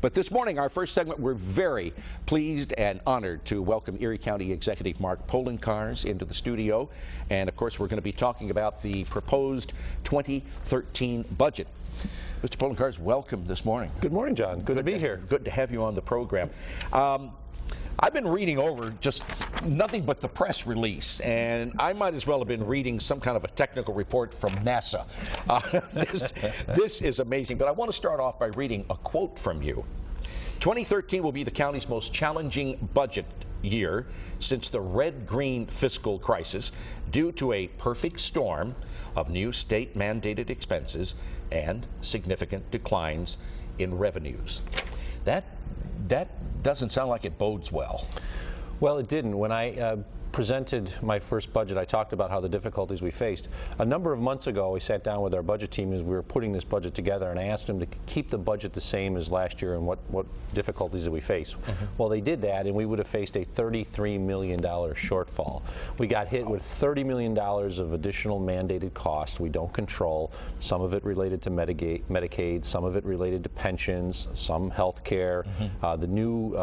But this morning, our first segment, we're very pleased and honored to welcome Erie County Executive Mark Poloncarz into the studio. And of course, we're going to be talking about the proposed 2013 budget. Mr. Poloncarz, welcome this morning. Good morning, John. Good to be here. Good to have you on the program. I've been reading over just nothing but the press release, and I might as well have been reading some kind of a technical report from NASA. This is amazing, but I want to start off by reading a quote from you. 2013 will be the county's most challenging budget year since the red-green fiscal crisis due to a perfect storm of new state-mandated expenses and significant declines in revenues. That doesn't sound like it bodes well. Well, it didn't. When I presented my first budget, I talked about how the difficulties we faced. A number of months ago, we sat down with our budget team as we were putting this budget together, and I asked them to keep the budget the same as last year and what difficulties did we face. Well, they did that, and we would have faced a $33 million shortfall. We got hit with $30 million of additional mandated costs we don't control, some of it related to Medicaid, some of it related to pensions, some health care, the new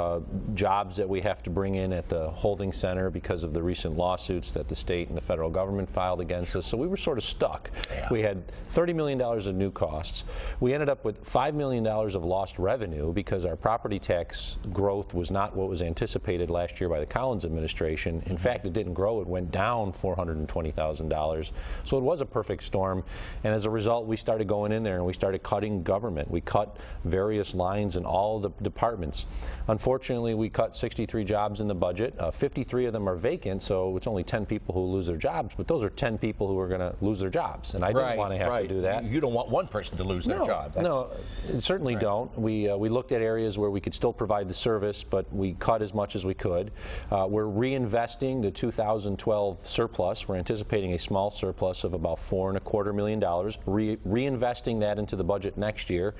jobs that we have to bring in at the holding center because of the recent lawsuits that the state and the federal government filed against us. So we were sort of stuck. Yeah. We had $30 million of new costs. We ended up with $5 million of lost revenue because our property tax growth was not what was anticipated last year by the Collins administration. In fact, it didn't grow. It went down $420,000. So it was a perfect storm. And as a result, we started going in there and we started cutting government. We cut various lines in all the departments. Unfortunately, we cut 63 jobs in the budget. 53 of them are vacant, so it's only 10 people who lose their jobs, but those are 10 people who are going to lose their jobs, and I didn't want to have to do that. You don't want one person to lose their job. No, certainly don't. We looked at areas where we could still provide the service, but we cut as much as we could. We're reinvesting the 2012 surplus. We're anticipating a small surplus of about $4.25 million, reinvesting that into the budget next year,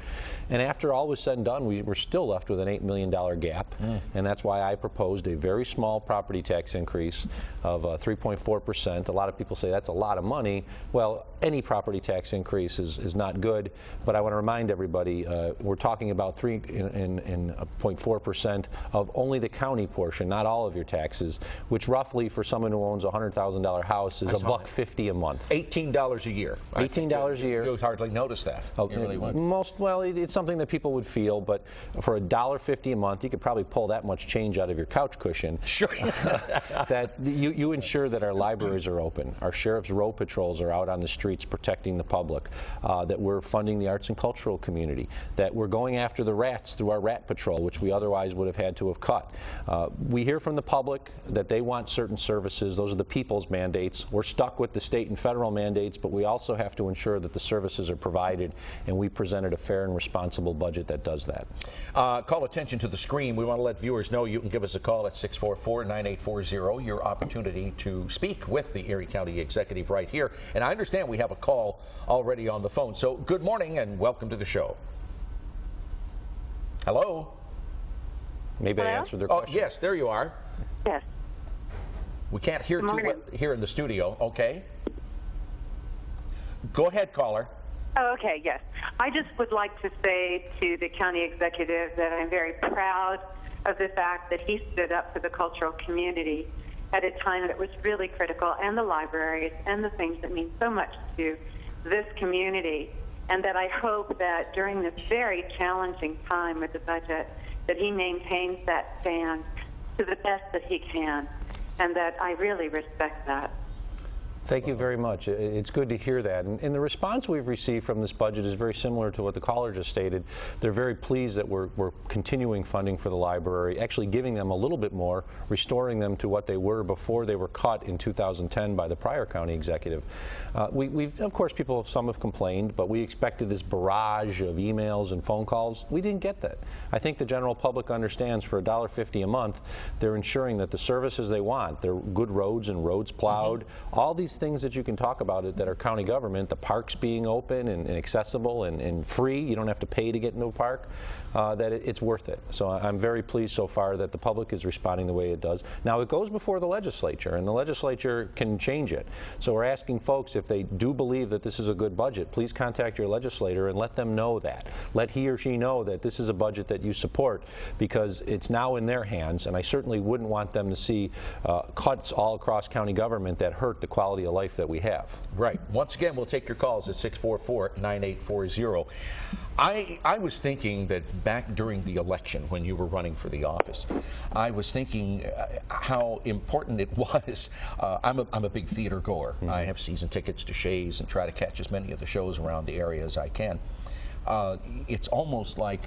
and after all was said and done, we were still left with an $8 million gap, and that's why I proposed a very small property tax increase of 3.4%. A lot of people say that's a lot of money. Well, any property tax increase is not good, but I want to remind everybody we're talking about 3.4% of only the county portion, not all of your taxes, which roughly for someone who owns a $100,000 house is $1.50 a month. $18 a year. $18 a year. You would hardly notice that. Okay. You really would. Well, it's something that people would feel, but for $1.50 a month, you could probably pull that much change out of your couch cushion. Sure. That you ensure that our libraries are open, our sheriff's road patrols are out on the streets protecting the public, that we're funding the arts and cultural community, that we're going after the rats through our rat patrol, which we otherwise would have had to have cut. We hear from the public that they want certain services. Those are the people's mandates. We're stuck with the state and federal mandates, but we also have to ensure that the services are provided, and we presented a fair and responsible budget that does that. Call attention to the screen. We want to let viewers know you can give us a call at 644-9840. Your opportunity to speak with the Erie County Executive right here. And I understand we have a call already on the phone. So good morning and welcome to the show. Hello? Maybe I answered their question. Yes, there you are. Yes. We can't hear too well here in the studio. Okay. Go ahead, caller. Oh, okay, yes. I just would like to say to the county executive that I'm very proud of the fact that he stood up for the cultural community at a time that was really critical, and the libraries and the things that mean so much to this community, and that I hope that during this very challenging time with the budget that he maintains that stand to the best that he can, and that I really respect that. Thank you very much. It's good to hear that. And the response we've received from this budget is very similar to what the caller just stated. They're very pleased that we're continuing funding for the library, actually giving them a little bit more, restoring them to what they were before they were cut in 2010 by the prior county executive. Of course, some have complained, but we expected this barrage of emails and phone calls. We didn't get that. I think the general public understands for $1.50 a month, they're ensuring that the services they want, they're good roads and roads plowed, all these things that you can talk about it that are county government, the parks being open and accessible and free, you don't have to pay to get into a park, that it's worth it. So I'm very pleased so far that the public is responding the way it does. Now it goes before the legislature, and the legislature can change it. So we're asking folks, if they do believe that this is a good budget, please contact your legislator and let them know that. Let he or she know that this is a budget that you support, because it's now in their hands, and I certainly wouldn't want them to see cuts all across county government that hurt the quality of life that we have. Right. Once again, we'll take your calls at 644-9840. I was thinking that back during the election when you were running for the office, I was thinking how important it was. I'm a big theater goer. Mm-hmm. I have season tickets to Shays and try to catch as many of the shows around the area as I can. It's almost like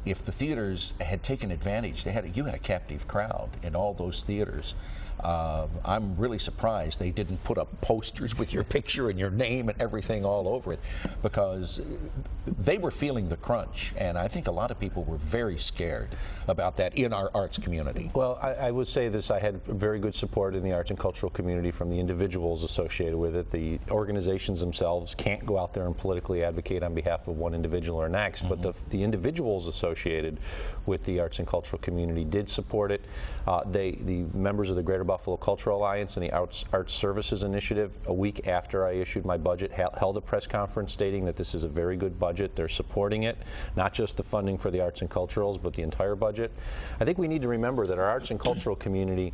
if the theaters had taken advantage, you had a captive crowd in all those theaters. I'm really surprised they didn't put up posters with your picture and your name and everything all over it, because they were feeling the crunch, and I think a lot of people were very scared about that in our arts community. Well, I would say this: I had very good support in the arts and cultural community from the individuals associated with it. The organizations themselves can't go out there and politically advocate on behalf of one individual or next, mm-hmm. but the individuals associated with the arts and cultural community did support it. The members of the Greater Buffalo Cultural Alliance and the Arts Services Initiative, a week after I issued my budget, held a press conference stating that this is a very good budget. They're supporting it, not just the funding for the arts and culturals, but the entire budget. I think we need to remember that our arts and cultural community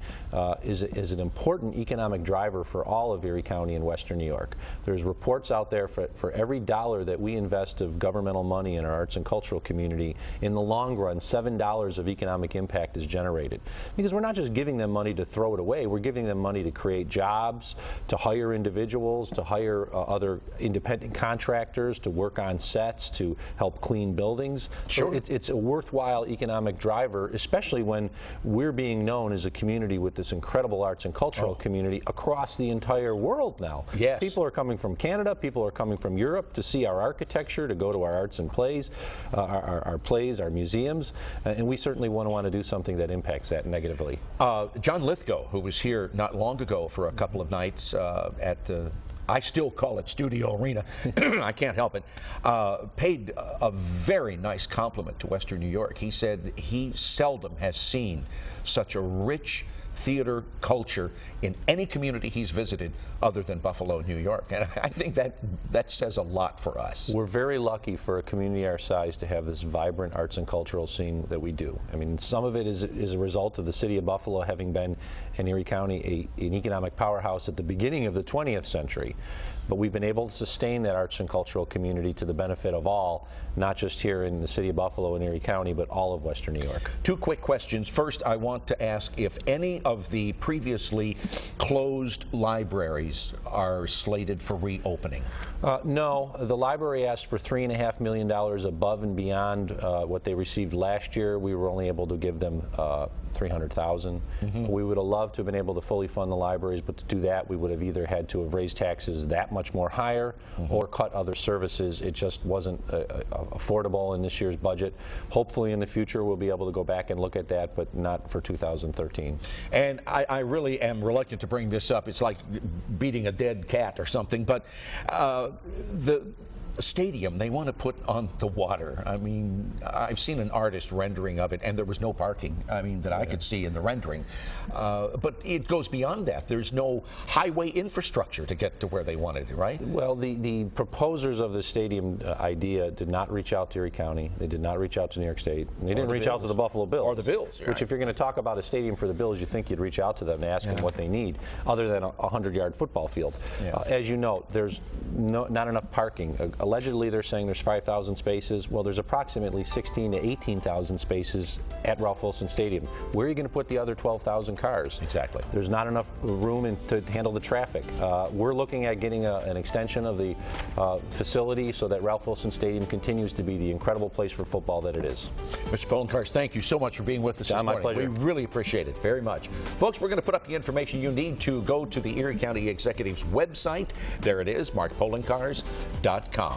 is an important economic driver for all of Erie County and Western New York. There's reports out there for every dollar that we invest of governmental money in our arts and cultural community, in the long run, $7 of economic impact is generated. Because we're not just giving them money to throw it away, we're giving them money to create jobs, to hire individuals, to hire other independent contractors, to work on sets, to help clean buildings. Sure. So it's a worthwhile economic driver, especially when we're being known as a community with this incredible arts and cultural community across the entire world now. Yes. People are coming from Canada, people are coming from Europe to see our architecture, to go to our arts and plays, our museums, and we certainly want to do something that impacts that negatively. John Lithgow, who was here not long ago for a couple of nights at I still call it Studio Arena, I can't help it, paid a very nice compliment to Western New York. He said he seldom has seen such a rich theater culture in any community he's visited other than Buffalo, New York. And I think that says a lot for us. We're very lucky for a community our size to have this vibrant arts and cultural scene that we do. I mean, some of it is a result of the city of Buffalo having been in Erie County an economic powerhouse at the beginning of the 20th century. But we've been able to sustain that arts and cultural community to the benefit of all, not just here in the city of Buffalo and Erie County, but all of Western New York. Two quick questions. First, I want to ask if any of the previously closed libraries are slated for reopening. No. The library asked for $3.5 million above and beyond what they received last year. We were only able to give them $300,000. Mm-hmm. We would have loved to have been able to fully fund the libraries, but to do that we would have either had to have raised taxes that much more higher, mm-hmm. or cut other services. It just wasn't affordable in this year's budget. Hopefully in the future we'll be able to go back and look at that, but not for 2013. And I really am reluctant to bring this up. It's like beating a dead cat or something, but the stadium they want to put on the water. I mean, I've seen an artist rendering of it, and there was no parking, I mean, that I could see in the rendering. But it goes beyond that. There's no highway infrastructure to get to where they wanted it, right? Well, the proposers of the stadium idea did not reach out to Erie County. They did not reach out to New York State. And they didn't reach out to the Buffalo Bills. Or the Bills. Which, right. If you're going to talk about a stadium for the Bills, you think you'd reach out to them and ask them what they need, other than a 100-yard football field. Yeah. As you know, there's not enough parking. Allegedly, they're saying there's 5,000 spaces. Well, there's approximately 16,000 to 18,000 spaces at Ralph Wilson Stadium. Where are you going to put the other 12,000 cars? Exactly. There's not enough room to handle the traffic. We're looking at getting an extension of the facility so that Ralph Wilson Stadium continues to be the incredible place for football that it is. Mr. Poloncarz, thank you so much for being with us John, this morning. My pleasure. We really appreciate it very much. Folks, we're going to put up the information you need to go to the Erie County Executive's website. There it is, markpoloncarz.com.